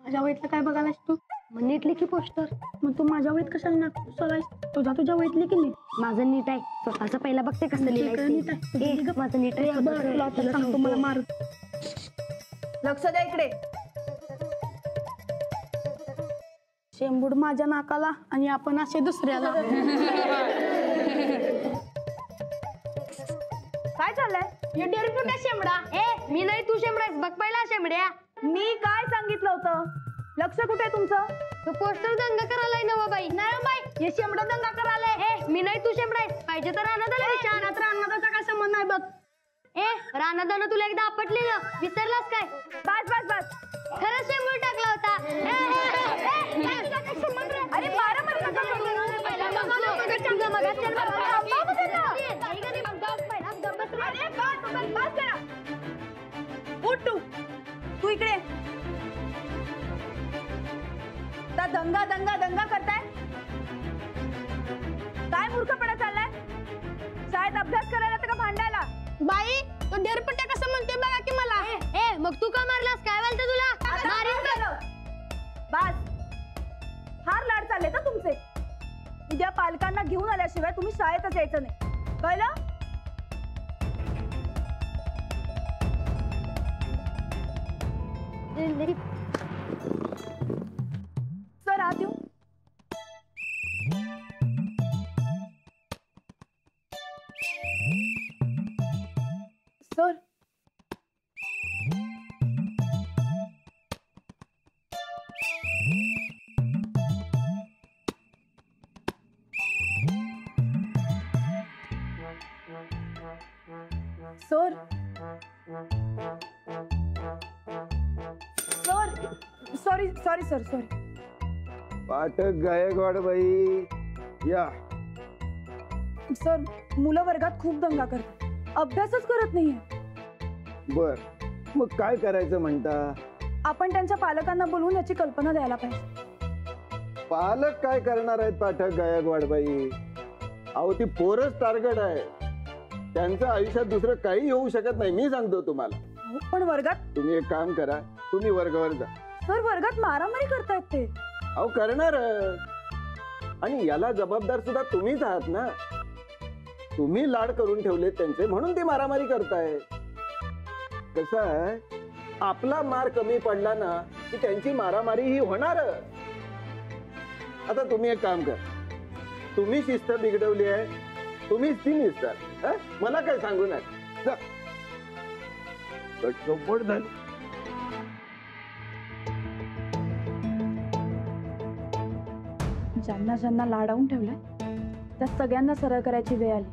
माझ्या वहीतलं काय बघायलास तू? मग नीट लिखी पोस्टर. मग तू माझ्या वहीत कशाला नाटक सरायस? तुझ्या वहीत लिखी नीट. माझं नीट आहे. स्वतःचं पहिला बघते कसं लिहिलंय. नीट आहे माझं नीट आहे. तुला सांगतो मला मार. लक्ष द्या इकडे. शेंबूड माझ्या नाकाला आणि आपण असे दुसऱ्याला. काय चाललंय? डेरपुटा शेंबडा. मी नाही तू शेंबडायस. बघ पहिला शेंबड्या. मी काय सांगितलं होतं? लक्ष कुठे आहे तुमचं? तो पोस्टर दंगा करायलाय ना बाई. नाही बाई, हे शेंबडा दंगा करायलाय. मी नाही तू शेंबडायस. पाहिजे तर रानादाचा काय संबंध नाही बघ. रानादानं तुला एकदा आपटलेलं विसरलास काय? बस बस बस. खरंच शेंबूड टाकला होता. अरे मारा तू इकडे. दंगा दंगा दंगा करताय काय? मूर्खपणा चाललाय? शाळेत अभ्यास करायला तर का भांडायला? बाई तो डेरपट्ट्या कसं म्हणते बघा की मला. मग तू का मारलास? काय बोलते तुला? बस. फार लाड चालले का तुमचे? उद्या पालकांना घेऊन आल्याशिवाय तुम्ही शाळेतच यायचं नाही, कळलं? सर आत येऊ. Sir sir sorry sorry sir sorry. Pathak Gaikwad बाई या. सर मुलं वर्गात खूप दंगा करतात, अभ्यासच करत नाहीये. बर, मग काय करायचं म्हणता? आपण त्यांच्या पालकांना बोलवून याची कल्पना द्यायला पाहिजे. पालक काय करणार आहेत पाठक गायकवाड बाई? अहो ती पोरच टार्गेट आहे. त्यांचं आयुष्यात दुसरं काही येऊ शकत नाही, मी सांगतो तुम्हाला. पण वर्गात तुम्ही एक काम करा, तुम्ही वर्गावर जा. सर वर्गात मारामारी करतायत ते. अहो करणार, आणि याला जबाबदार सुद्धा तुम्हीच आहात ना. तुम्ही लाड करून ठेवले त्यांचे, म्हणून ते मारामारी करताय. कसं आहे, आपला मार कमी पडला ना की त्यांची मारामारी ही होणार. आता तुम्ही एक काम करा, तुम्ही शिस्त बिघडवली आहे, तुम्हीच ती निसता. मला काय सांगू नका. गटगोट झाली. ज्यांना ज्यांना लाडावून ठेवलंय त्या सगळ्यांना सरळ करायची वेळ आली.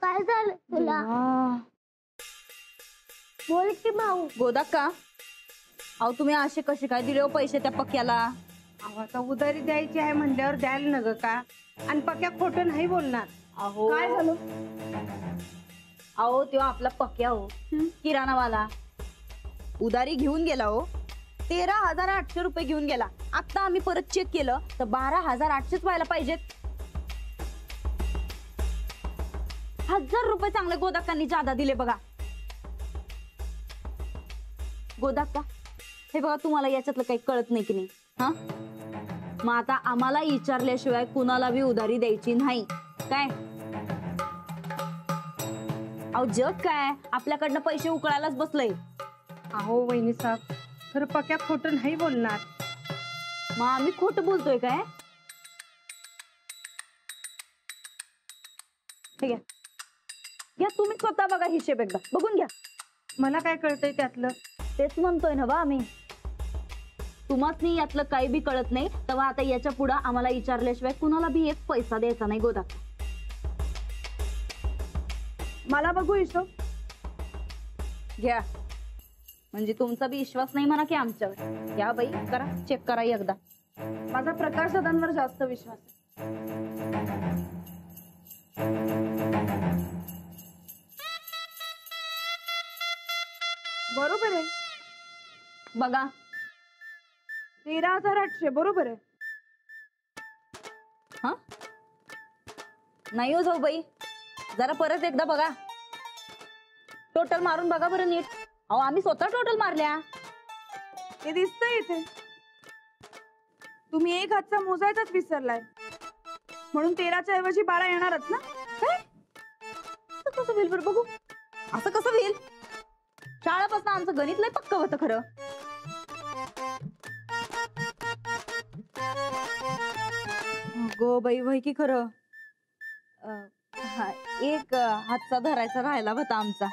काय झालं तुला? बोल की भाऊ. गोदा का? अहो तुम्ही असे कसे काय दिले हो पैसे त्या पक्याला? आता उधारी द्यायची आहे म्हणल्यावर द्यायला न ग का? आणि पक्या खोटं नाही बोलणार. अहो काय झालं? अहो तेव्हा आपला पक्या हो किराणावाला उधारी घेऊन गेला हो. 13,800 रुपये घेऊन गेला. आता आम्ही परत चेक केलं तर 12,800 व्हायला पाहिजेत. 1,000 रुपये चांगले गोदाक्कांनी जादा दिले बघा. गोदाक्का हे बघा, तुम्हाला याच्यातलं काही कळत नाही की नाही? हा, मग आता आम्हाला विचारल्याशिवाय कुणाला बी उधारी द्यायची नाही काय? अहो जग काय, आपल्याकडनं पैसे उकळायलाच बसलंय. अहो वहिनी साहेब, खरं पक्या खोटं नाही बोलणार. मग आम्ही खोटं बोलतोय काय? हे घ्या घ्या, तुम्ही स्वतः बघा हिशेब, एकदा बघून घ्या. मला काय कळतंय त्यातलं? तेच म्हणतोय ना बा आम्ही, तुम्हासनी यातलं काही बी कळत नाही. तेव्हा आता याच्या पुढे आम्हाला विचारल्याशिवाय कुणाला बी एक पैसा द्यायचा नाही गोदा. मला बघू हिशोब. घ्या, म्हणजे तुमचा बी विश्वास नाही म्हणा की आमच्यावर. घ्या बाई, करा चेक करा एकदा. माझा प्रकाश दादांवर जास्त विश्वास आहे. बरोबर आहे बघा. 13,800 बरोबर आहे. हा नाही हो जाऊ बाई, जरा परत एकदा बघा, टोटल मारून बघा बरं नीट. अहो आम्ही स्वतः टोटल मारल्या. ते दिसतंय इथे. तुम्ही एक हातचा मोजायचाच विसरलाय, म्हणून 13च्या ऐवजी 12 येणारच ना. काय असं कसं होईल बरं बघू, असं कसं होईल? शाळापासून आमचं गणित लय पक्क होतं खरं. गो बाई वय की खरं. हा, एक हातचा धरायचा राहिला होता आमचा.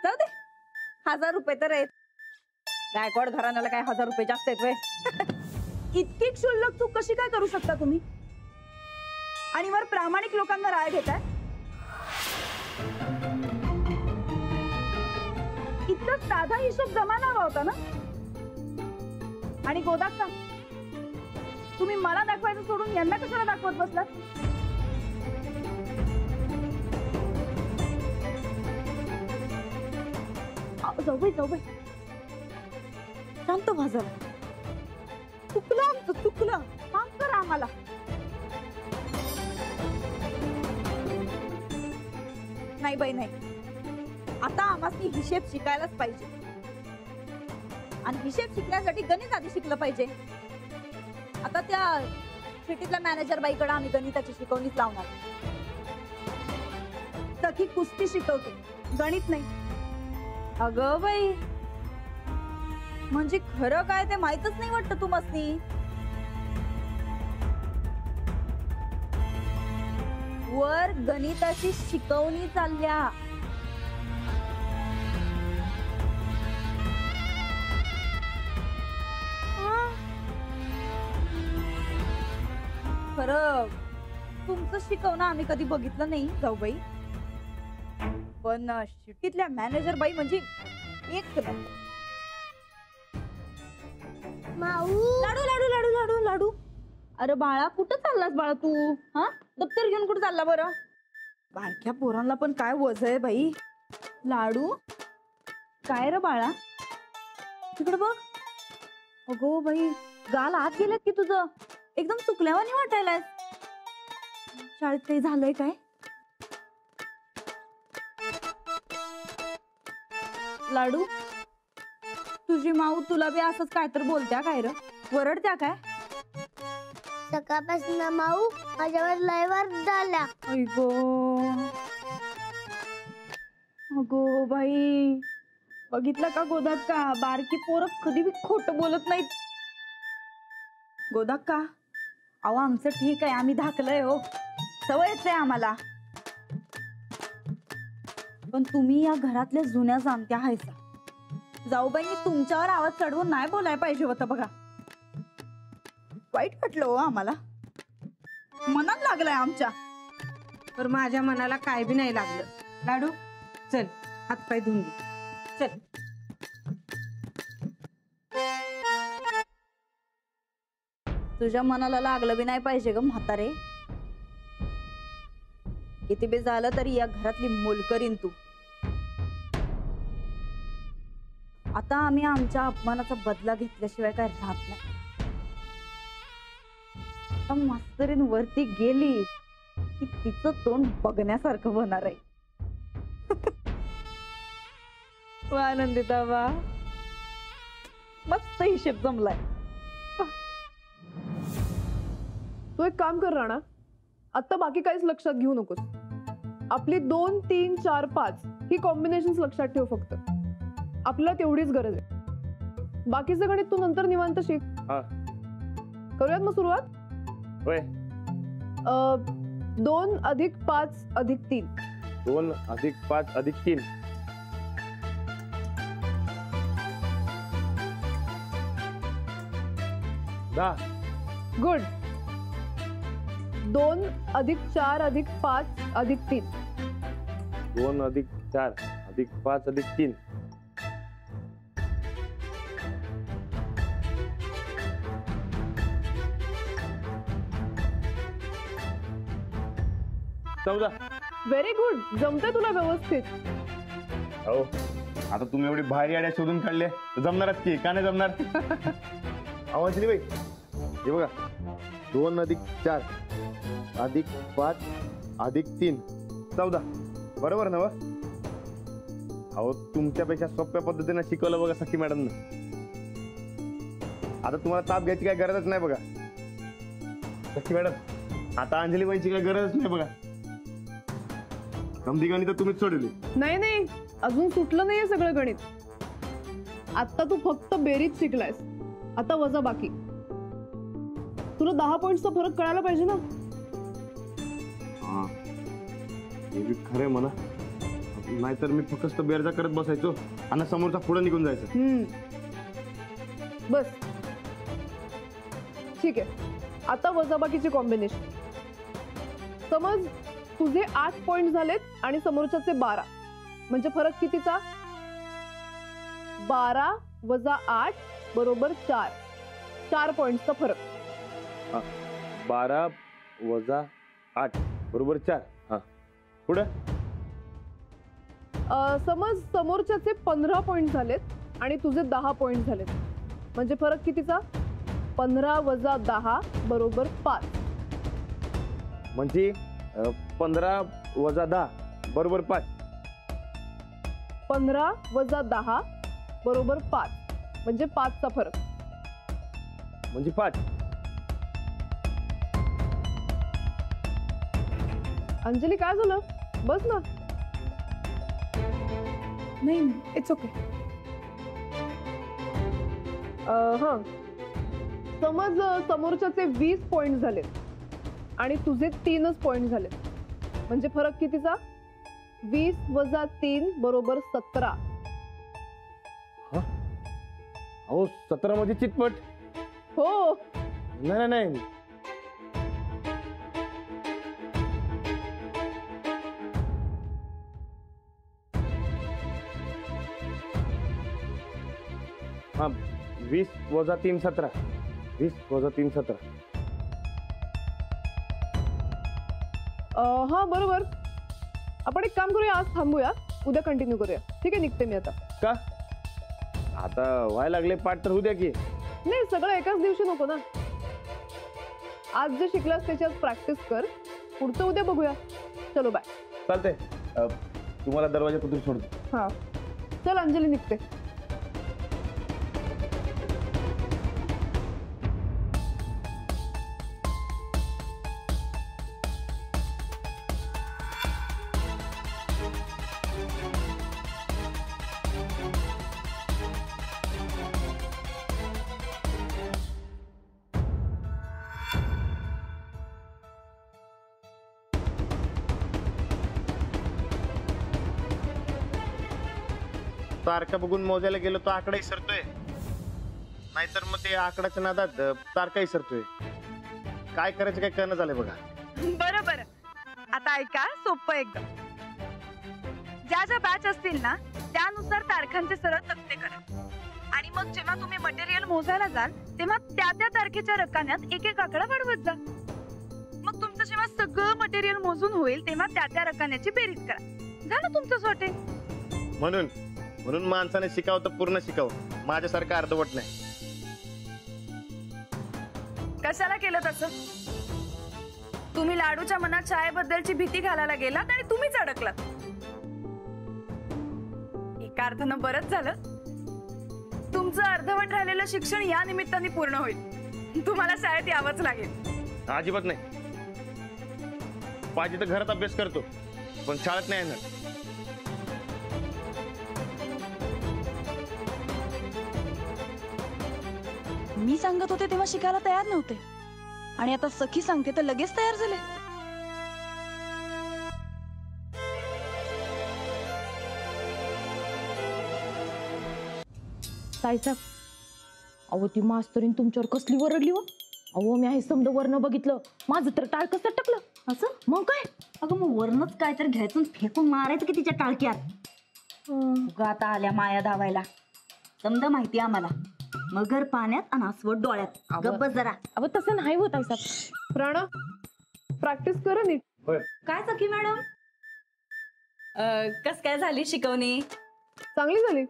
जाऊ दे, 1000 रुपये तर आहेत. गायकवाड घराण्याला काय 1000 रुपये जास्त आहेत वय. इतकी क्षुल्लक चूक कशी काय करू शकता तुम्ही? आणि वर प्रामाणिक लोकांना राळ घेताय. इतका साधा हिशोब जमाना हवा होता ना. आणि गोदाक्का, तुम्ही मला दाखवायचं सोडून यांना कशाला दाखवत बसलात? जाऊ बाई शांत व्हा जरा. चुकलं आमचं, चुकलं. माफ करा आम्हाला. नाही बाई नाही, आता आम्हाला हिशेब शिकायलाच पाहिजे. आणि हिशेब शिकण्यासाठी गणित आधी शिकलं पाहिजे. आता त्या सिटीतल्या मॅनेजर बाईकडे आम्ही गणिताची शिकवणीच लावणार. सखी कुस्ती शिकवते, गणित नाही. अगं बाई, म्हणजे खरं काय ते माहीतच नाही वाटतं तुम्हासनी. वर गणिताची शिकवणी चालल्या. खरं तुमचं शिकवणं आम्ही कधी बघितलं नाही जाऊ बाई. पण शिटीतल्या मॅनेजर बाई म्हणजे एक नंबर. लाडू लाडू लाडू लाडू लाडू. अरे बाळा, कुठं चाललास बाळा तू? हा, दप्तर घेऊन कुठं चालला बरं? बारक्या पोरांना पण काय वज आहे बाई. लाडू काय रे बाळा, तिकडे बघ. अगो बाई, गाल आत गेल्यात की तुझं. एकदम चुकल्यावानी वाटायलाय. शाळेत काही झालंय काय? लाडू, तुझी माऊ तुला बी असंच काय तर बोलत्या काय र? वरडत्या काय? सकाळपासून माऊ माझ्यावर लय वार झाल्या. अगो अगो बाई, बघितलं का गोदाक्का, बारकी पोरं कधी बी खोटं बोलत नाहीत. गोदाक्का, अहो आमचं ठीक आहे, आम्ही धाकलंय हो, सवयच आहे आम्हाला. पण तुम्ही या घरातल्या जुन्या जाणत्या हायसा. जाऊबाईंनी तुमच्यावर आवाज चढवून नाही बोलायला पाहिजे होतं बघा. वाईट वाटलं हो आम्हाला, मनात लागलंय आमच्या. तर माझ्या मनाला काय बी नाही लागलं. लाडू चल, हातपाय धुवून घे. चल. तुझ्या मनाला लागलं बी नाही पाहिजे ग म्हातारे. किती बी झालं तरी या घरातली मोलकरीन तू. आता आम्ही आमच्या अपमानाचा बदला घेतल्याशिवाय काय राहत नाही. आता मास्तरीन वरती गेली की तिचं तोंड बघण्यासारखं होणार आहे. वा आनंदिता वा, मस्त हिशेब जमलाय. तू एक काम कर राणा, आता बाकी काहीच लक्षात घेऊ नकोस. आपली 2, 3, 4, 5 ही कॉम्बिनेशन्स लक्षात ठेव फक्त. आपल्याला तेवढीच गरज आहे. बाकीचं गणित तू नंतर निवांत शिक. करूयात मग सुरुवात. 2 अधिक 5 अधिक 3. 2 अधिक 5 अधिक 3. 10. गुड. 2 अधिक 4 अधिक 5 अधिक 3. 2 अधिक 4 अधिक 5 अधिक 3. 14. व्हेरी गुड, जमतंय तुला व्यवस्थित. हो, आता तुम्ही एवढी भारी आड्या शोधून काढले तर जमणारच की, का नाही जमणार? आवाज बाई, हे बघा, 2 अधिक 4 अधिक 5 अधिक 3 14 बरोबर ना? अहो तुमच्यापेक्षा सोप्या पद्धतीने शिकवलं बघा सखी मॅडम. आता तुम्हाला ताप घ्यायची काय गरजच नाही बघा सखी मॅडम. आता अंजली बाईची काय गरजच नाही बघा. समधी गणित तुम्हीच सोडली. नाही नाही, अजून सुटलं नाहीये सगळं गणित. आता तू फक्त बेरीज शिकलायस, आता वजा बाकी. तुला 10 पॉइंटचा फरक कळायला पाहिजे ना. हा हे बी खरंय म्हणा. नाहीतर मी फक्त बेरजा करत बसायचो आणि समोरचा पुढे निघून जायचं. बस ठीक आहे. आता वजाबाकीचे कॉम्बिनेशन. समज तुझे 8 पॉइंट झालेत आणि समोरच्याचे 12, म्हणजे फरक कितीचा? 12 वजा 8 बरोबर 4. 4 पॉइंटचा फरक. 12 वजा 8 बरोबर 4. हा पुढे. समज समोरच्याचे 15 पॉइंट झालेत आणि तुझे 10 पॉइंट झालेत, म्हणजे फरक कितीचा? 15 वजा 10 बरोबर 5. म्हणजे 15 वजा 10 बरोबर 5. 15 वजा 10 बरोबर 5, म्हणजे 5चा फरक. म्हणजे 5. अंजली काय झालं? बस ना. नाही, इट्स ओके. हा समज समोरच्याचे 20 पॉइंट झालेत आणि तुझे 3च पॉइंट झालेत, म्हणजे फरक कितीचा? 20 वजा 3 बरोबर 17. अहो 17 मध्ये चितपट. हो. नाही नाही. हा 20 वजा 3 17. 20 वजा 3 17. हा बरोबर. आपण एक काम करूया, आज थांबूया, उद्या कंटिन्यू करूया. ठीक आहे, निघते मी आता. का आता व्हायला लागले पाठ तर उद्या की. नाही, सगळं एकाच दिवशी नको ना. आज जे शिकलास त्याच्यात प्रॅक्टिस कर, पुढचं उद्या बघूया. चलो बाय. चालतंय. तुम्हाला दरवाजापत्र सोडतो. हा चल अंजली, निघते. तारखा बघून मोजायला गेलो तो आकडा विसरतोय, नाहीतर मग ते आकडाच्या नादात तारखा विसरतोय. काय करायचं काय करणं झालंय बघा. बरं बरं, आता ऐका, सोपं एकदम. ज्या ज्या बॅच असतील ना त्यानुसार तारखांचे सरळ तक्ते करा आणि मग जेव्हा तुम्ही मटेरियल मोजायला जाल तेव्हा त्या त्या तारखेच्या रकान्यात एक एक आकडा वाढवत जा. मग तुमचं जेव्हा सगळं मटेरियल मोजून होईल तेव्हा त्या त्या रकान्याची बेरीज करा. झालं तुमचं सॉर्टेज. म्हणून माणसाने शिकावं तर पूर्ण शिकावं, माझ्यासारखं अर्धवट नाही. कशाला केलं तसं? तुम्ही लाडूच्या मनात शाळेबद्दलची भीती घालायला गेलात आणि तुम्हीच अडकलात. एका अर्थानं बरंच झालं, तुमचं अर्धवट राहिलेलं शिक्षण या निमित्ताने पूर्ण होईल. तुम्हाला शाळेत यावंच लागेल. अजिबात नाही. पाहिजे तर घरात अभ्यास करतो, पण शाळेत नाही येणार. मी सांगत होते तेव्हा शिकायला तयार नव्हते आणि आता सखी सांगते तर लगेच तयार झाले. ताईसाहेब, अहो ती मास्तरीन तुमच्यावर कसली वरडली हो. अहो मी हे समजा वर्ण बघितलं, माझं तर टाळ कसं टकलं. असं? मग काय? अगं मग वरणच काय तर घ्यायचं फेकून मारायचं की तिच्या टाळक्यात. आता आल्या माया धावायला. समजा माहिती आम्हाला, मगर पाण्यात आणि अस्वट डोळ्यात. गप्प जरा. अहो तसं नाही होत ताईसाहेब. प्राणा, प्रॅक्टिस कर नीट. काय सखी मॅडम, कस काय झाली शिकवणी? चांगली झाली.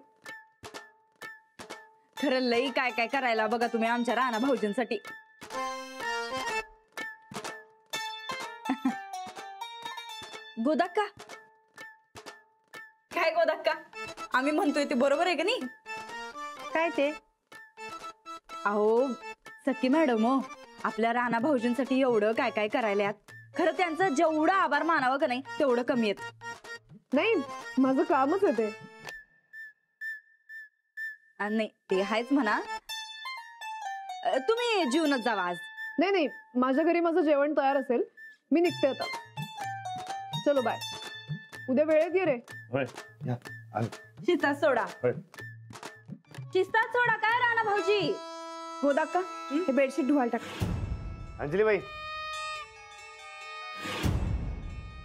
खरं लई काय काय करायला बघा तुम्ही आमच्या राणा भाऊजींसाठी. गोदाक्का काय गोदाक्का आम्ही म्हणतोय ते बरोबर आहे का नाही? काय ते? अहो सखी मॅडम हो आपल्या राणा भाऊजींसाठी एवढं काय काय करायल्यात. खरं त्यांचं जेवढं आभार मानावं का नाही तेवढं कमी आहेत. नाही माझं कामच आहे ते. नाही ते आहेच म्हणा. तुम्ही जीवनच जावा आज. नाही नाही माझ्या घरी माझं जेवण तयार असेल, मी निघते आता. चलो बाय. उद्या वेळेत ये रे. होय या आलो. शिस्तात सोडा. होय. शिस्तात सोडा काय राणा भाऊजी. गोदाक्का हे बेडशीट धुवायला टाक. अंजली बाई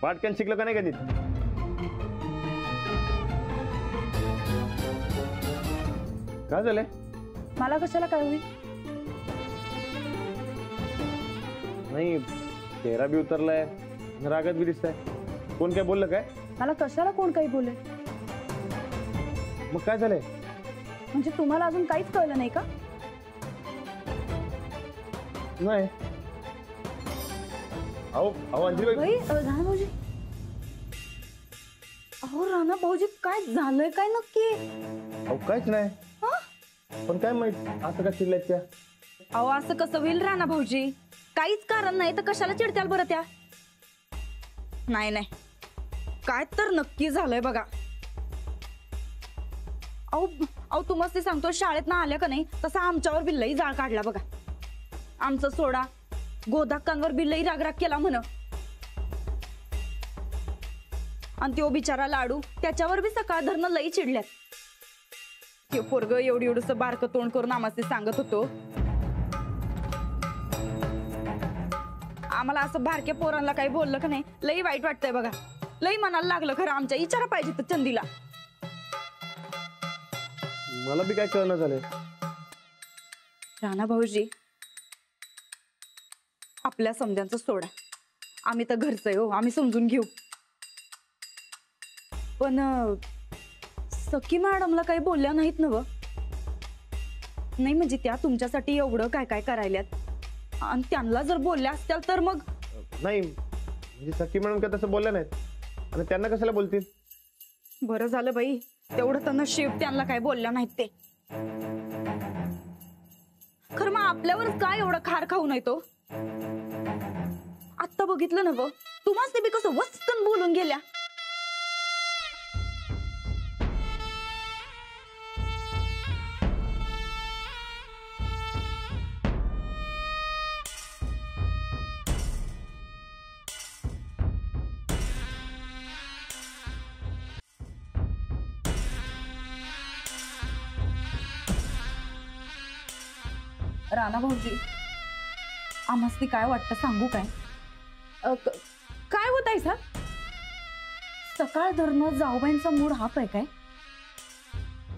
पाटक्यान शिकलं का नाही कधी? काय झालंय? मला कशाला काय होईल? नाही चेहरा बी उतरलाय, रागात बी दिसताय. कोण काय बोललं काय? मला कशाला कोण काही बोले? मग काय झालंय? म्हणजे तुम्हाला अजून काहीच कळलं नाही का? नाही. अहो अहो अंजली बाई राणा भाऊजी. अहो राणा भाऊजी काय झालंय काय नक्की? अहो काहीच नाही. पण काय माहित असं का चिडल्यात त्या? अहो असं कसं होईल राणा भाऊजी? काहीच कारण नाही तर कशाला चिडत्याल बरं त्या? नाही नाही काय तर नक्की झालंय बघा. अहो अहो तुम्हाला ते सांगतो शाळेत ना आल्या का नाही तसा आमच्यावर बिल्लही जाळ काढला बघा. आमचं सोडा गोदाक्कांवर बिल्लही रागराग केला म्हण. आणि तो बिचारा लाडू त्याच्यावर बी सकाळ धरणं लई चिडल्यात. ते पोरग एवढी एवढस बारकं तोंड करून आम्हाला ते सांगत होतो. आम्हाला असं बारक्या पोरांना काही बोललं का नाही लई वाईट वाटतंय बघा. लई मनाला लागलं खरं आमच्या. विचारा पाहिजे तर चंदीला. मला बी काय कळणं झालंय. राणा भाऊजी आपल्या समध्यांचं सोडा. आम्ही तर घरचं आहे हो, आम्ही समजून घेऊ. पण सखी मॅडमला काही बोलल्या नाहीत ना? नाही म्हणजे त्या तुमच्यासाठी एवढं काय काय करायल्यात आणि त्यांना जर बोलल्या असत्या तर मग. नाही म्हणजे सखी मॅडम काय तसं बोलल्या नाहीत आणि त्यांना कशाला बोलतील? बरं झालं बाई तेवढं तर नशीब त्यांना काय बोलल्या नाहीत ते. खरं मग आपल्यावर काय एवढं खार खाऊ नये तो? आत्ता बघितलं ना व तुम्हाच ते बी कसं वस्तन बोलून गेल्या. राणा भाऊजी आम्हाला काय वाटतं सांगू काय? काय होत आहे सा? सकाळ धरणं जाऊबाईंचा मूड हाप आहे काय?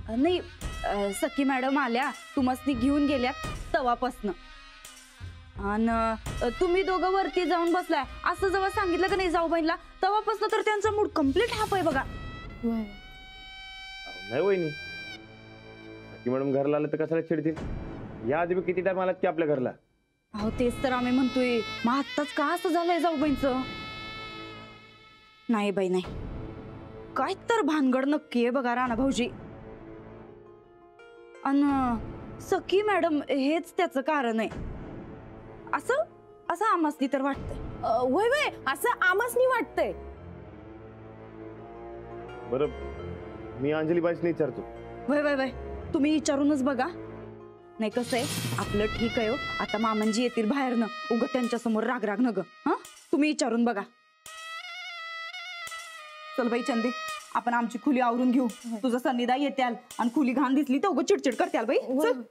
नाही सखी मॅडम आल्या तुम्हासनी घेऊन गेल्यात तवापासनं. आणि तुम्ही दोघं वरती जाऊन बसलाय असं जेव्हा सांगितलं का नाही जाऊबाईंना तवापासनं तर त्यांचा मूड कम्प्लीट हाप आहे बघा. नाही वहिनी सखी मॅडम घरला आलं तर कशाला चिडतील? या आधी किती टाइम आलात की आपल्या घरला? अहो तेच तर आम्ही म्हणतोय. मग आत्ताच का असं झालंय जाऊबाईंचं? नाही बाई नाही काय तर भानगड नक्की आहे बघा राणा भाऊजी. आणि सखी मॅडम हेच त्याचं कारण आहे असं असं आम्हासनी तर वाटतंय. वय वय असं आमासनी वाटतंय. बरं मी अंजली बाईसनी विचारतो. वय वय वय तुम्ही विचारूनच बघा. नाही कसं आहे आपलं ठीक आहे हो. आता मामांजी येतील बाहेरनं उग त्यांच्या समोर राग न ग. हा तुम्ही विचारून बघा. चल बाई चंदी आपण आमची खुली आवरून घेऊ. तुझं सन्निधा येत्याल आणि खुली घाण दिसली तर उग चिडचिड करत्याल बाई. चल